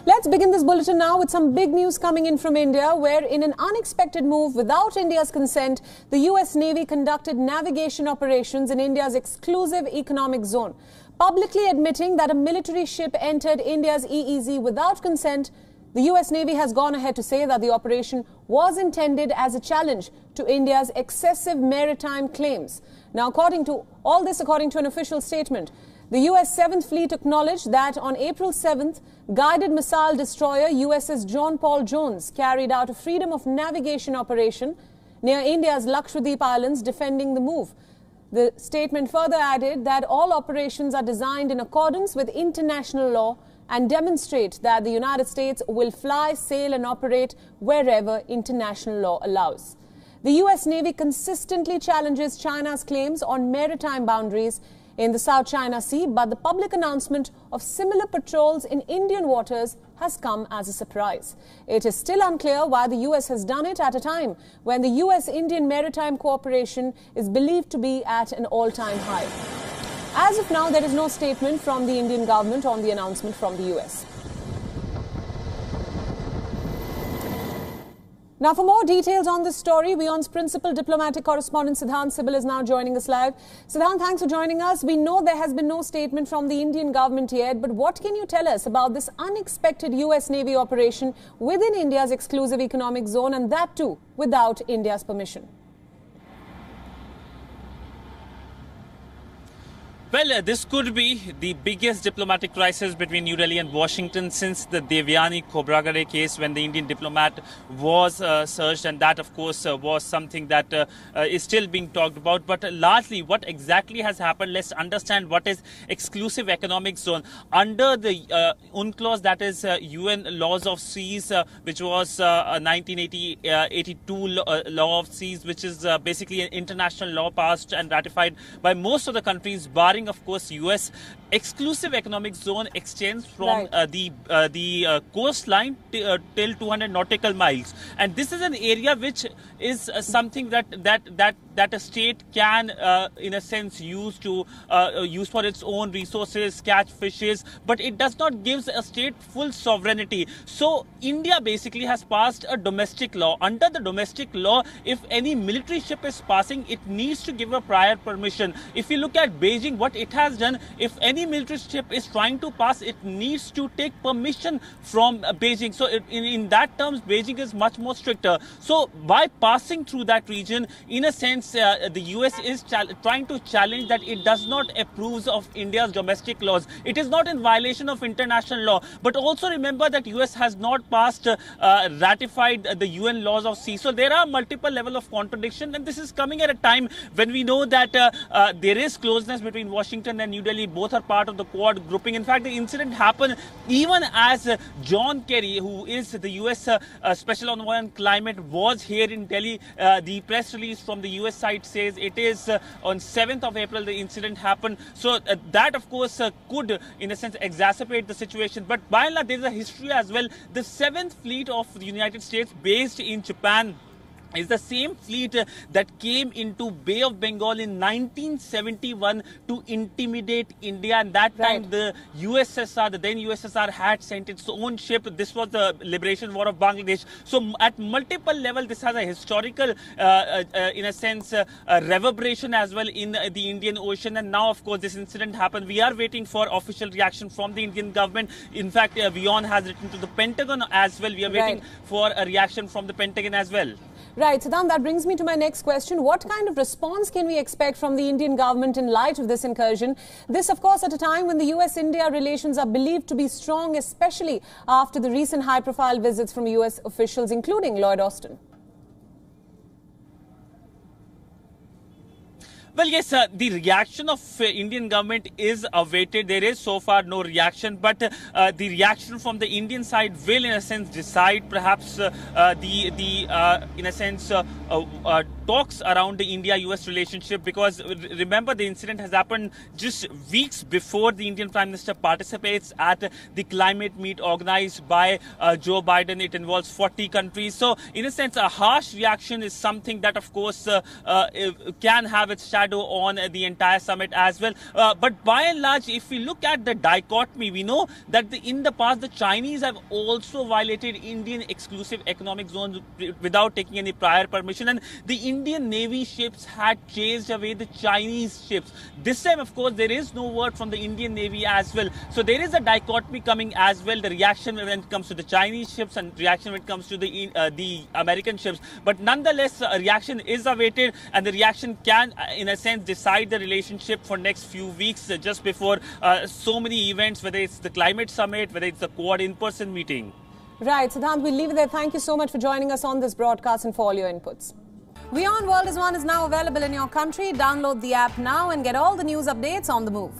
Let's begin this bulletin now with some big news coming in from India, where in an unexpected move without India's consent, the US Navy conducted navigation operations in India's exclusive economic zone. Publicly admitting that a military ship entered India's EEZ without consent, the US Navy has gone ahead to say that the operation was intended as a challenge to India's excessive maritime claims. Now, according to an official statement, the US 7th Fleet acknowledged that on April 7th, guided missile destroyer USS John Paul Jones carried out a freedom of navigation operation near India's Lakshadweep Islands, defending the move. The statement further added that all operations are designed in accordance with international law and demonstrate that the United States will fly, sail and operate wherever international law allows. The US Navy consistently challenges China's claims on maritime boundaries in the South China Sea, but the public announcement of similar patrols in Indian waters has come as a surprise. It is still unclear why the US has done it at a time when the US-Indian maritime cooperation is believed to be at an all-time high. As of now, there is no statement from the Indian government on the announcement from the US. Now, for more details on this story, WION's principal diplomatic correspondent Siddhant Sibal is now joining us live. Siddhant, thanks for joining us. We know there has been no statement from the Indian government yet, but what can you tell us about this unexpected US Navy operation within India's exclusive economic zone, and that too without India's permission? Well, this could be the biggest diplomatic crisis between New Delhi and Washington since the Devyani Khobragade case, when the Indian diplomat was searched, and that, of course, was something that is still being talked about. But largely, what exactly has happened, let's understand what is exclusive economic zone. Under the UNCLOS, that is UN Laws of Seas, which was 1982 Law of Seas, which is basically an international law passed and ratified by most of the countries, barring of course US. Exclusive economic zone extends from the coastline till 200 nautical miles, and this is an area which is something that a state can in a sense use for its own resources, catch fishes, but it does not give a state full sovereignty. So India basically has passed a domestic law. Under the domestic law, if any military ship is passing, it needs to give a prior permission. If you look at Beijing, what it has done, if any military ship is trying to pass, it needs to take permission from Beijing. So in that terms, Beijing is much more stricter. So by passing through that region, in a sense, the US is trying to challenge that it does not approve of India's domestic laws. It is not in violation of international law. But also remember that US has not ratified the UN Laws of Sea. So there are multiple levels of contradiction, and this is coming at a time when we know that there is closeness between Washington and New Delhi. Both are part of the Quad grouping. In fact, the incident happened even as John Kerry, who is the US Special Envoy on Climate, was here in Delhi. The press release from the US side says it is on 7th of April the incident happened. So that, of course, could, in a sense, exacerbate the situation. But by and large, there is a history as well. The 7th Fleet of the United States, based in Japan, is the same fleet that came into Bay of Bengal in 1971 to intimidate India. And that time the USSR, the then USSR, had sent its own ship. This was the Liberation War of Bangladesh. So at multiple levels, this has a historical, in a sense, reverberation as well in the Indian Ocean. And now, of course, this incident happened. We are waiting for official reaction from the Indian government. In fact, WION has written to the Pentagon as well. We are waiting for a reaction from the Pentagon as well. Right, Siddhant, that brings me to my next question. What kind of response can we expect from the Indian government in light of this incursion? This, of course, at a time when the US-India relations are believed to be strong, especially after the recent high-profile visits from US officials, including Lloyd Austin. Well, yes, the reaction of Indian government is awaited. There is so far no reaction, but the reaction from the Indian side will, in a sense, decide perhaps in a sense, talks around the India-US relationship, because remember, the incident has happened just weeks before the Indian Prime Minister participates at the climate meet organized by Joe Biden. It involves 40 countries. So, in a sense, a harsh reaction is something that, of course, can have its shadow on the entire summit as well. But by and large, if we look at the dichotomy, we know that in the past, the Chinese have also violated Indian exclusive economic zones without taking any prior permission. And the Indian Navy ships had chased away the Chinese ships. This time, of course, there is no word from the Indian Navy as well. So there is a dichotomy coming as well. The reaction when it comes to the Chinese ships and reaction when it comes to the American ships. But nonetheless, a reaction is awaited, and the reaction can, in a sense, decide the relationship for next few weeks, just before so many events, whether it's the climate summit, whether it's the Quad in-person meeting. Right, Siddhant, we'll leave it there. Thank you so much for joining us on this broadcast and for all your inputs. WION World is One is now available in your country. Download the app now and get all the news updates on the move.